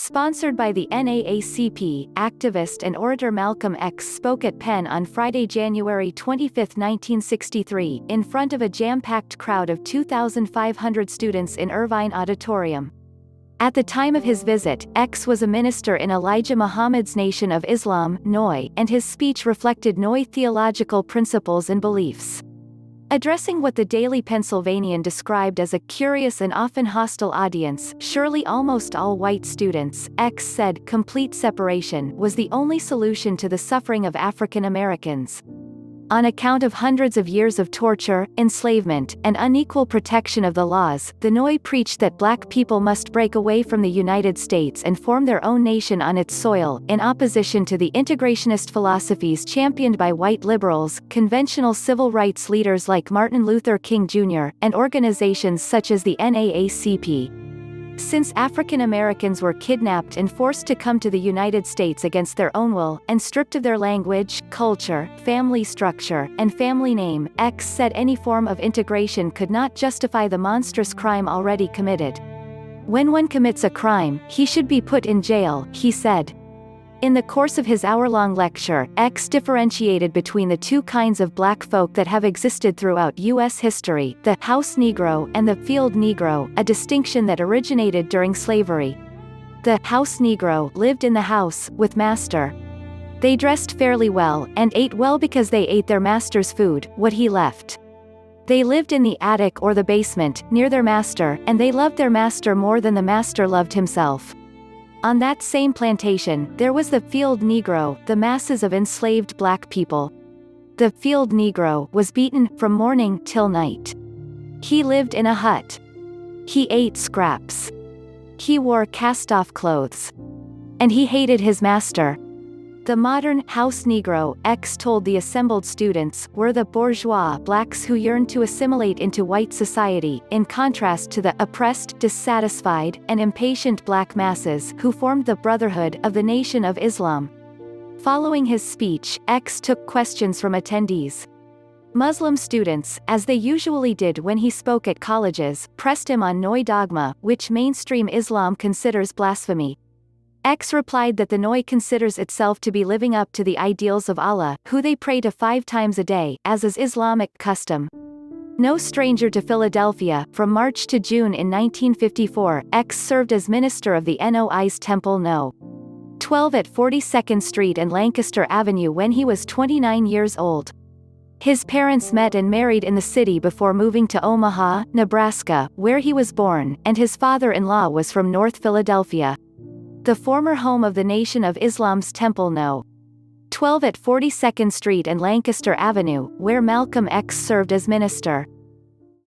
Sponsored by the NAACP, activist and orator Malcolm X spoke at Penn on Friday, January 25, 1963, in front of a jam-packed crowd of 2,500 students in Irvine Auditorium. At the time of his visit, X was a minister in Elijah Muhammad's Nation of Islam, NOI, and his speech reflected NOI theological principles and beliefs. Addressing what the Daily Pennsylvanian described as a curious and often hostile audience, surely almost all white students, X said complete separation was the only solution to the suffering of African Americans. On account of hundreds of years of torture, enslavement, and unequal protection of the laws, the NOI preached that black people must break away from the United States and form their own nation on its soil, in opposition to the integrationist philosophies championed by white liberals, conventional civil rights leaders like Martin Luther King Jr., and organizations such as the NAACP. Since African Americans were kidnapped and forced to come to the United States against their own will, and stripped of their language, culture, family structure, and family name, X said any form of integration could not justify the monstrous crime already committed. When one commits a crime, he should be put in jail, he said. In the course of his hour-long lecture, X differentiated between the two kinds of black folk that have existed throughout U.S. history, the house Negro and the field Negro, a distinction that originated during slavery. The house Negro lived in the house, with master. They dressed fairly well, and ate well because they ate their master's food, what he left. They lived in the attic or the basement, near their master, and they loved their master more than the master loved himself. On that same plantation, there was the field Negro, the masses of enslaved black people. The field Negro was beaten from morning till night. He lived in a hut. He ate scraps. He wore cast-off clothes. And he hated his master. The modern house Negro, X told the assembled students, were the bourgeois blacks who yearned to assimilate into white society, in contrast to the oppressed, dissatisfied, and impatient black masses who formed the Brotherhood of the Nation of Islam. Following his speech, X took questions from attendees. Muslim students, as they usually did when he spoke at colleges, pressed him on NOI dogma, which mainstream Islam considers blasphemy. X replied that the NOI considers itself to be living up to the ideals of Allah, who they pray to 5 times a day, as is Islamic custom. No stranger to Philadelphia, from March to June in 1954, X served as minister of the NOI's Temple No. 12 at 42nd Street and Lancaster Avenue when he was 29 years old. His parents met and married in the city before moving to Omaha, Nebraska, where he was born, and his father-in-law was from North Philadelphia. The former home of the Nation of Islam's Temple No. 12 at 42nd Street and Lancaster Avenue, where Malcolm X served as minister.